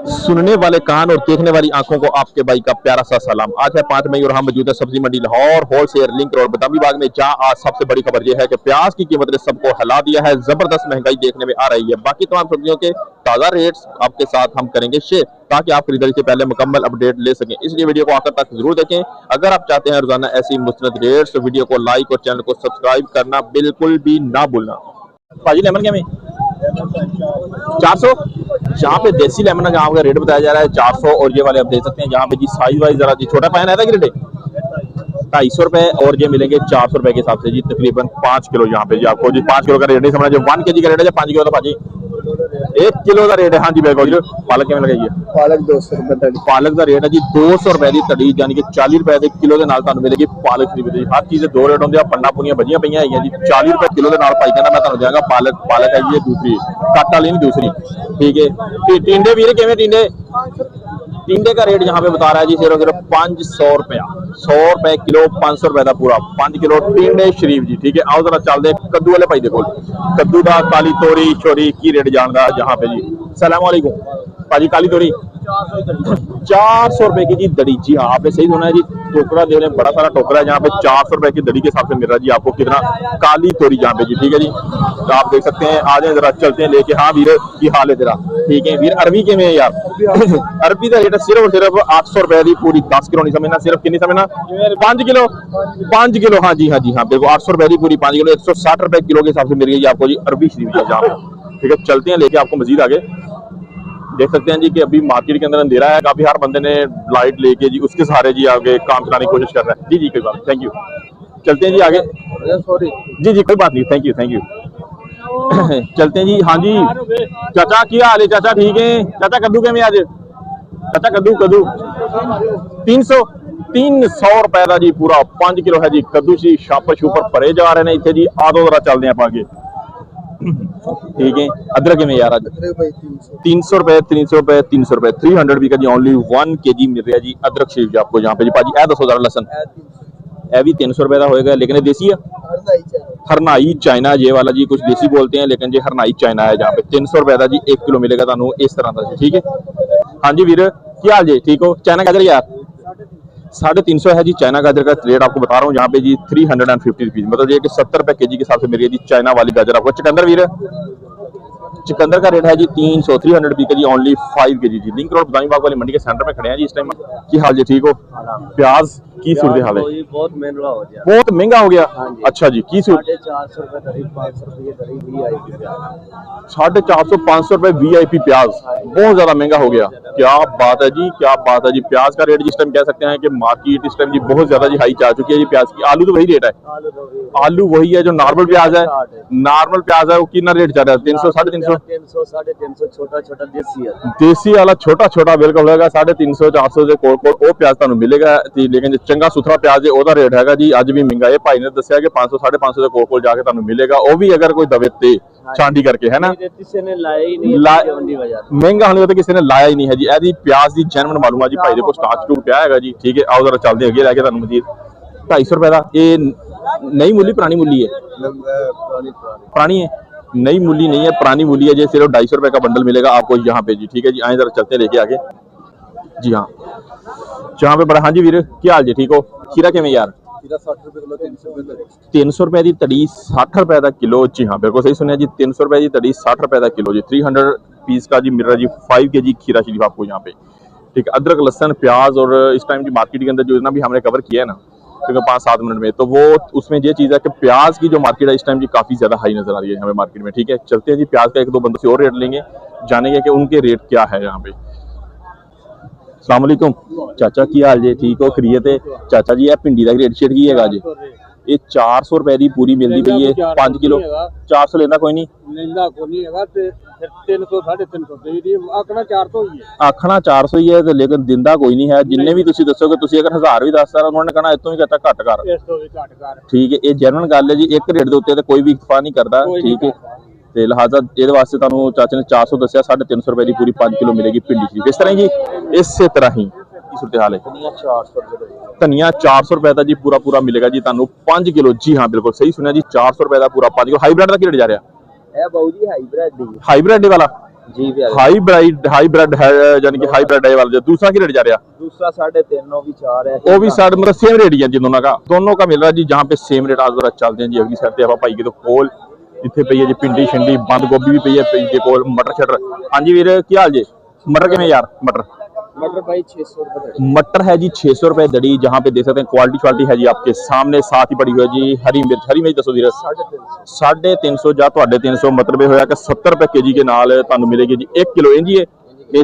सुनने वाले कान और देखने वाली आंखों को आपके भाई का प्यारा सा सलाम। आज है 5 मई और हम मौजूद है सब्जी मंडी Lahore wholesale link road Badami Bagh में, जहां आज सबसे बड़ी खबर यह है कि प्याज की कीमत ने सबको हिला दिया है। जबरदस्त महंगाई देखने में आ रही है। बाकी तमाम सब्जियों के ताजा रेट्स आपके साथ हम करेंगे शेयर, ताकि आप खरीदारी से पहले मुकम्मल अपडेट ले सकें। इसलिए वीडियो को आखिर तक जरूर देखें। अगर आप चाहते हैं रोजाना ऐसी मुस्तनद रेट्स तो वीडियो को लाइक और चैनल को सब्सक्राइब करना बिल्कुल भी ना भूलना। भाजी लेमन क्या में 400, जहाँ पे देसी लेमन है जहाँ का रेट बताया जा रहा है 400, और ये वाले आप देख सकते हैं जहाँ पे जी साइज वाइज जरा जी छोटा पैन है था कि रेट 250 रुपए, और ये मिलेंगे 400 रुपए के हिसाब से जी तकरीबन 5 किलो। यहाँ पे जी आपको जी 5 किलो का रेट नहीं समझना, जो 1 kg का रेट है 5 किलो का भाजी 1 किलो का रेट है। हाँ जी बिल्कुल। पालक क्या लगाइए? पालक 200 रुपए। पालक का रेट है जी 200 रुपए की तड़ी, यानी कि 40 रुपए के किलो के नाल ਤੁਹਾਨੂੰ मिलेगी पालक खरीद। हर चीज दो रेट होंगे। पंडा पुनिया भजियां पई है जी 40 रुपए किलो के नाल भाई कहना मैं ਤੁਹਾਨੂੰ देंगा। पालक है ये दूसरी कट वाली नहीं दूसरी, ठीक है। टिंडे वीर किवें टिंडे का रेट यहाँ पे बता रहा है जी सिर्फ 500 रुपया, 100 रुपए किलो, 500 रुपए का पूरा 5 किलो टिंडे शरीफ जी, ठीक है। आओ जरा चलते कद्दू वाले भाई देखो, कद्दू का काली तोरी छोरी की रेट जानदा जहाँ पे जी। सलाम वालेकुम भाजी। काली तोरी 400 रुपए की जी दड़ी। जी हाँ आपने सही सुना है जी, टोकरा दे रहे हैं, बड़ा सारा टोकरा है जहाँ पे 400 रुपए की दड़ी के हिसाब से मिल रहा है जी आपको। कितना काली तोरी जहाँ पे जी, ठीक है जी। तो आप देख सकते हैं, आ जाए जरा चलते हैं लेके। हाँ वीर की हाल है तेरा? ठीक है वीर। अरबी के में यार अरबी का रेट सिर्फ और सिर्फ 800 रुपए की पूरी 10 किलो नहीं समझना, सिर्फ कितनी समझना 5 किलो 5 किलो। हाँ जी हाँ जी हाँ बिल्कुल 800 रुपए की पूरी 5 किलो 160 रुपए किलो के हिसाब से मिल गई आपको जी अरबी शरीफ जहाँ पे, ठीक है। चलते हैं लेके आपको मजीद आगे। देख सकते हैं जी कि अभी मार्केट के अंदर अंधेरा है काफी, हर बंदे ने लाइट लेके जी उसके सहारे जी आगे काम चलाने की कोशिश कर रहा है। जी जी कोई बात, थैंक यू। चलते हैं जी आगे। सॉरी जी जी कोई बात नहीं, थैंक यू थैंक यू। चलते हैं जी। हाँ जी चाचा क्या हाल है? चाचा ठीक है। चाचा कद्दू के में आज? चाचा कद्दू 300 रुपए का जी पूरा 5 किलो है जी कद्दू जी। शापर शूपर भरे जा रहे हैं इतने जी। आदो जरा चलते हैं आप आगे, ठीक है। अदरक में यार आज 300 रुपए 300 रुपए 300 रुपए 300 भी का जी ओनली 1 kg मिल रहा है जी अदरक शरीफ जी आपको। यहाँ पे जी भाजी 10,000 लसन ए भी 300 रुपए का होएगा, लेकिन ये देसी है हरनाई चाइना ये वाला जी, कुछ देसी बोलते हैं लेकिन ये हरनाई चाइना है। जहाँ पे 300 रुपए का जी 1 किलो मिलेगा ਤੁਹਾਨੂੰ इस तरह का, ठीक है। हाँ जी वीर क्या हाल जी? ठीक हो। चाइना गाजर यार 350 है जी चाइना गाजर का रेट आपको बता रहा हूँ यहाँ पे जी 350 रुपीज, मतलब ये कि 70 रुपए केजी के हिसाब से मिल रही है जी चाइना वाली गाजर आपको। चुकंदर वीर चुकंदर का रेट है जी 300 रुपए की जी ओनली 5 kg जी। लिंक रोड बदामी बाग वाली मंडी के सेंटर में खड़े हैं जी इस टाइम। की हाल जी? ठीक हो। प्याज की सूरत हाल है? बहुत महंगा हो गया। बहुत महंगा हो गया। अच्छा जी की सूरत? 450 रुपए करीब 500 रुपए करीब VIP प्याज। 450 500 रुपए VIP प्याज, बहुत ज्यादा महंगा हो गया। क्या बात है जी, क्या बात है जी। प्याज का रेट जिस टाइम कह सकते हैं कि मार्केट इस टाइम जी बहुत ज्यादा जी हाई जा चुकी है जी प्याज की। आलू तो वही रेट है, आलू वही है जो नॉर्मल प्याज है। नॉर्मल प्याज है वो कितना रेट चल रहा है? 300 350 300 350 छोटा छोटा देसी है। देसी वाला छोटा छोटा बिल्कुल होगा 350 400 के कोल कोल वो प्याज ਤੁਹਾਨੂੰ मिलेगा। लेकिन जो चंगा सुथरा प्याज है ਉਹਦਾ रेट हैगा जी ਅੱਜ भी महंगा है। भाई ने दसिया कि 500 550 के कोल कोल जाके ਤੁਹਾਨੂੰ मिलेगा, वो भी अगर कोई दवे ते छांडी करके है ना। किसी ने लाया ही नहीं महंगा होने तो किसी ने लाया ही नहीं है जी। एदी प्याज की जैनवन मालूम है जी भाई देखो स्टाक स्टूक पिया है जी, ठीक है। आओ जरा चलते हैं अगे लैके ਤੁਹਾਨੂੰ मजीद। 250 रुपए का ये नई मूली पुरानी मूली है? पुरानी है, नई मूली नहीं है पुरानी मूली है जी। सिर्फ 250 रुपए का बंडल मिलेगा आपको यहाँ पे जी, ठीक है जी। आए जरा चलते लेके आगे जी। हाँ जहाँ पे बड़ा। हाँ जी वीर क्या हाल जी? ठीक हो। खीरा के में यार 300 रुपए की तड़ी 60 रुपए का किलो। जी हाँ बिल्कुल सही सुनिया जी 300 रुपए की तड़ी 60 रुपए का किलो जी। 300 पीस का जी मिल रहा जी 5 kg खीरा शरीफ आपको यहाँ पे, ठीक है। अदरक लहसन प्याज और इस टाइम की मार्केट के अंदर जो इतना भी हमने कवर किया है ना क्योंकि 5-7 मिनट में, तो वो उसमें ये चीज़ है कि प्याज की जो मार्केट है इस टाइम की काफ़ी ज़्यादा हाई नजर आ रही है हमें मार्केट में, ठीक है। चलते हैं जी प्याज का एक दो बंदों से और रेट लेंगे, जानेंगे कि उनके रेट क्या है यहाँ पे। अस्सलाम वालेकुम चाचा की हाल जी? ठीक हो खरीद है चाचा जी? भिंडी का रेट शेट की है जी? ये 400 रुपए की पूरी मिलती पई है 5 किलो। 400 लेंदा कोई नहीं? आखना 400 ही है तो, लेकिन दिंदा कोई नहीं है। जिन्ने भी तुसी दसोगे, तुसी अगर 1000 भी दस उन्होंने कहना इतों भी कहता घट कर, ठीक है। ये जेन्युइन गल है जी, एक रेट के उत्ते कोई भी इतफा नहीं करता, ठीक है। तो लिहाजा ये वास्ते तुहानू चाचे ने 400 दसिया 350 रुपए की पूरी 5 किलो मिलेगी भिंडी शरीफ। इस तरह जी इस तरह ही सूरत हाल है। धनिया 400 रुपए का जी पूरा पूरा मिलेगा जी तुहानू 5 किलो। जी हाँ बिल्कुल सही सुनिया जी 400 रुपए का पूरा 5 किलो। हाईब्रिड का की रेट जा रहा है? हाईब्रिड वाला जी भी आ गया। हाईब्रिड है, यानी कि हाईब्रिड है वाला। दूसरा की रेट जा रहा? दूसरा 3.5 वो भी 4 है। वो भी साइड मतलब सेम रेट ही है जी, दोनों का मिल रहा है जी। जहाँ पे सेम रेट आज जरा चलते हैं जी। अगली साइड पे आप भाई के तो कोल इतने पई है जी, भिंडी शिंडी बंद गोभी भी पई है, के कोल मटर शटर। हाँ जी वीर, की हाल जी? मटर किमें यार? मटर भाई 600 रुपए। मटर है जी 600 रुपए दड़ी। जहाँ पे देख सकते हैं क्वालिटी क्वालिटी है जी आपके सामने, साथ ही पड़ी हुई है जी हरी मिर्च दसो वीर? 350 ਜਾਂ ਤੁਹਾਡੇ 300 ਮਤਲਬ ਇਹ ਹੋਇਆ ਕਿ 70 ਰੁਪਏ ਕੇਜੀ ਦੇ ਨਾਲ ਤੁਹਾਨੂੰ ਮਿਲੇਗੀ ਜੀ 1 ਕਿਲੋ। ਇੰਜੀ ਇਹ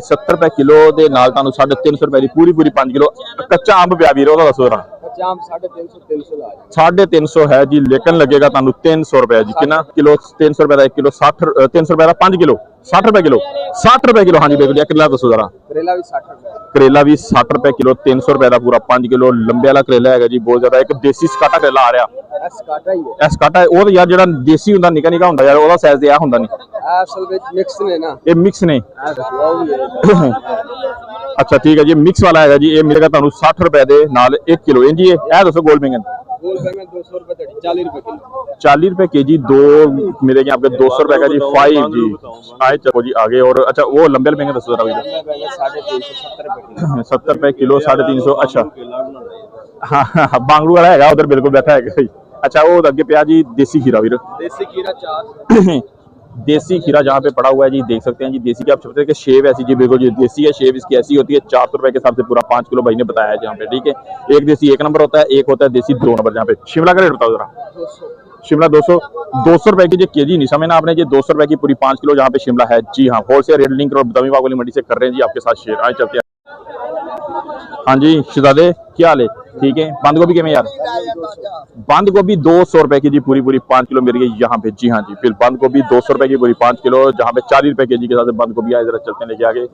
70 ਰੁਪਏ ਕਿਲੋ ਦੇ ਨਾਲ ਤੁਹਾਨੂੰ 350 ਰੁਪਏ ਦੀ ਪੂਰੀ 5 ਕਿਲੋ ਕੱਚਾ ਅੰਬ ਪਿਆ ਵੀਰ, ਉਹਦਾ ਦੱਸੋ ਜਰਾ। कच्चा आम 350 ला 350 है जी, लेकिन लगेगा ਤੁਹਾਨੂੰ 300 रुपए जी। कितना किलो? 300 रुपए का 1 किलो। 300 रुपए का 5 किलो 60 रुपए किलो। 60 रुपए किलो। हाँ जी बिल्कुल। किला दसो जरा। करेला भी 60 रुपए। करेला भी 60 रुपए किलो। 300 रुपए का पूरा 5 किलो लंबे वाला करेला है जी, बहुत ज्यादा। एक देसी सकाटा करेला आ रहा। सकाटा ही है। ਇਹ ਸਕਾਟਾ ਹੈ ਉਹ ਯਾਰ, ਜਿਹੜਾ ਦੇਸੀ ਹੁੰਦਾ ਨਿੱਕਾ ਨਿੱਕਾ ਹੁੰਦਾ ਯਾਰ, ਉਹਦਾ ਸਾਈਜ਼ ਤੇ ਆ ਹੁੰਦਾ ਨਹੀਂ। असल में मिक्स ने ना, ਇਹ ਮਿਕਸ ਨੇ। वो भी है। ਅੱਛਾ ਠੀਕ ਹੈ ਜੀ, ਮਿਕਸ ਵਾਲਾ ਹੈਗਾ ਜੀ। ਇਹ ਮਿਲੇਗਾ ਤੁਹਾਨੂੰ 60 ਰੁਪਏ ਦੇ ਨਾਲ 1 ਕਿਲੋ। ਇੰਜੀ ਇਹ ਦੱਸੋ गोल बैंगन? गोल बैंगन 200 रुपए दड़ी, 40 रुपए किलो। 40 रुपए केजी दो मिलेंगे आपके। 200 रुपए का जी 5 जी। आए चलो जी आगे। और अच्छा वो लंबे वाले बैंगन दसो जरा भैया। 350 रुपए किलो। 70 रुपए किलो 350। अच्छा हाँ बांगड़ू वाला है उधर बिल्कुल बैठा है। अच्छा वो अगे पे जी देसी खीरा वीर। देसी खीरा 4। देसी खीरा जहाँ पे पड़ा हुआ है जी, देख सकते हैं जी। देसी की आप समझते हैं कि शेव ऐसी जी, बिल्कुल जी देसी है। शेव इसकी ऐसी होती है 400 रुपए के हिसाब से पूरा 5 किलो भाई ने बताया है जहाँ पे, ठीक है। एक देसी 1 नंबर होता है, एक होता है देसी 2 नंबर। जहाँ पे शिमला का रेट बताओ जरा। 200। शिमला 200 रुपए की जो केजी नहीं समझना आपने जी। 200 रुपए की पूरी 5 किलो जहाँ पे शिमला है जी। हाँ होलसेल रेट लिंक और बदामी बाग वाली मंडी से कर रहे हैं जी आपके साथ शेयर। आए चलते हैं। हाँ जी शहजादे क्या हाल है? ठीक है। बंद गोभी किमें यार? बंद गोभी 200 रुपए की जी पूरी 5 किलो मिल गई यहाँ पे जी। हाँ जी फिर बंद गोभी 200 रुपए की पूरी 5 किलो, जहाँ पे 40 रुपए के जी के साथ बंद गोभी आए। जरा चलते हैं लेके आगे।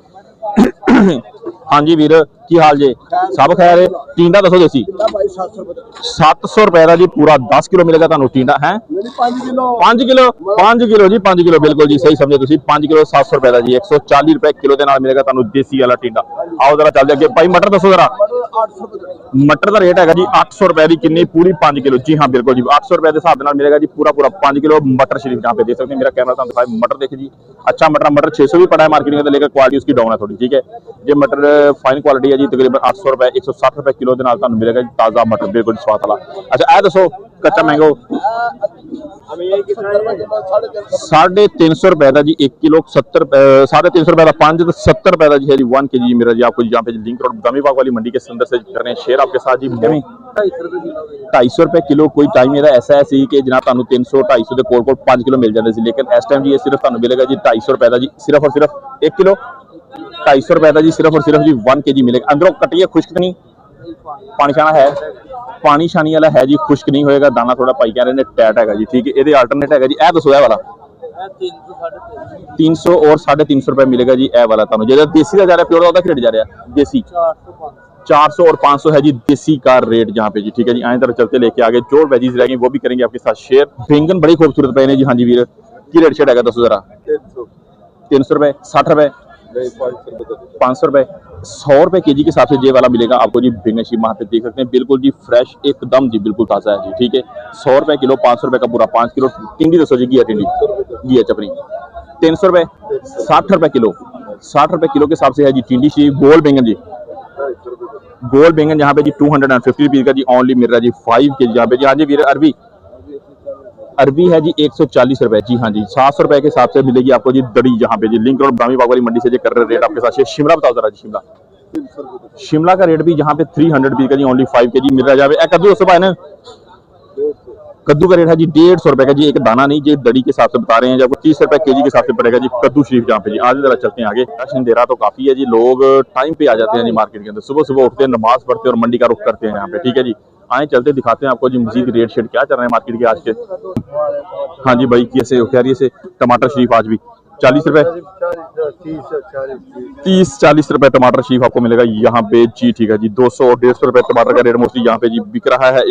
हाँ जी वीर की हाल जी? सब खैर। टींडा दसो देसी? 700 रुपए का जी पूरा 10 किलो मिलेगा ਤੁਹਾਨੂੰ टींडा है। 5 किलो जी 5 किलो बिल्कुल जी सही समझे तुसी। 5 किलो 700 रुपए का जी। 140 रुपए किलो के नाल मिलेगा ਤੁਹਾਨੂੰ देसी वाला टींडा। आओ जरा चलते अगे। भाई मटर दसो जरा। मटर का रेट है जी 800 रुपए की किन्नी पूरी 5 किलो जी। हाँ बिल्कुल जी 800 रुपए के हिसाब मिलेगा जी पूरा 5 किलो मटर शरीफ। जहाँ पे देख सकते हैं मेरा कैमरा दिखाए मटर देखे जी। अच्छा मटर 600 भी पड़ा है मार्केट में, लेकर क्वालिटी उसकी डाउन है थोड़ी, ठीक है। ये मटर फाइन क्वालिटी है जी। तकरीबन 800 रुपए 160 रुपए किलो के नाल ਤੁਹਾਨੂੰ मिलेगा जी ताजा मटर बिल्कुल स्वाद वाला। अच्छा ए दसो कच्चा मैंगो 350 रुपए का जी 1 किलो। 350 रुपए का 5 तो 70 रुपए का जी है जी 1 केजी मेरा जी। आपको यहाँ पे लिंक रोड बदामी बाग वाली मंडी के अंदर से कर रहे हैं शेयर आपके साथ जी। 250 रुपए किलो। कोई टाइम मेरा ऐसा है सी कि जनाब ਤੁਹਾਨੂੰ 300 250 ਦੇ ਕੋਲ 5 किलो मिल जाते थे, लेकिन इस टाइम जी ये सिर्फ ਤੁਹਾਨੂੰ मिलेगा जी 250 रुपए का जी सिर्फ और सिर्फ 1 किलो। 250 रुपए का जी सिर्फ और सिर्फ जी 1 केजी मिलेगा। अंदरों कटिए खुश्क नहीं, पानी शाना है, पानी शानी वाला है जी, खुश्क नहीं होएगा। दाना थोड़ा पाई कह रहे ने टैट है जी, ठीक है। ये अल्टरनेट है जी। ए दसो ए वाला 300 और 350 रुपए मिलेगा जी। ए वाला ਤੁਹਾਨੂੰ ਜਿਹੜਾ देसी का जा रहा है प्योर का रेट जा रहा है देसी 400 और 500 है जी देसी का रेट जहाँ पे जी, ठीक है जी। आए तरह चलते लेके आगे। जो वेजीज रहेंगे वो भी करेंगे आपके साथ शेयर। बैंगन बड़ी खूबसूरत पे जी। हाँ जी वीर की रेट शेड है दसो जरा। 300 रुपए 60 रुपए 500 रुपए 100 रुपए केजी के हिसाब से ये वाला मिलेगा आपको जी। बैंगन शी वहाँ पे देख सकते हैं बिल्कुल जी फ्रेश एकदम जी, बिल्कुल ताजा है जी, ठीक है। 100 रुपए किलो 500 रुपए का पूरा 5 किलो। टिंडी दसो जी घिया टिंडी घिया चपनी 300 रुपए 60 रुपए किलो। 60 रुपए किलो के हिसाब से है जी टिंडी शी। गोल बैंगन जी गोल बैंगन यहाँ पे जी 250 रुपीज का जी ओनली मिल रहा है जी 5 के जी यहाँ पे जी। हाँ जी वीर अरबी है जी 140 रुपए जी। हाँ जी 700 रुपए के हिसाब से मिलेगी आपको जी दड़ी यहाँ पे जी। लिंक रोड बदामी बाग वाली मंडी से जी कर रहे रेट आपके साथ। शिमला बताओ जरा जी। शिमला का रेट भी यहाँ पे 300 रुपीज का जी ओनली 5 के जी मिल रहा है। कद्दू उससे पाए ना कद्दू का रेट है जी 150 रुपए का जी। एक दाना नहीं जी दड़ी के हिसाब से बता रहे हैं जी आपको। 30 रुपए केजी के हिसाब से पड़ेगा जी कद्दू शरीफ जहाँ पे जी। आज जरा चलते हैं आगे। राशन दे रहा तो काफी है जी, लोग टाइम पे आ जाते हैं जी मार्केट के अंदर। सुबह सुबह उठते हैं, नमाज पढ़ते हैं और मंडी का रुख करते हैं यहाँ पे, ठीक है जी। आए चलते दिखाते हैं आपको जी मजीद रेट शेट क्या चल रहे हैं मार्केट के आज के। हाँ जी भाई कैसे खैरियत से? टमाटर शरीफ आज भी 40 रुपए 30-40 रुपए टमाटर शरीफ आपको मिलेगा यहाँ पे जी, ठीक है जी। 200 और 150 रुपए टमाटर का रेट मोस्टली यहाँ पे जी बिक रहा है।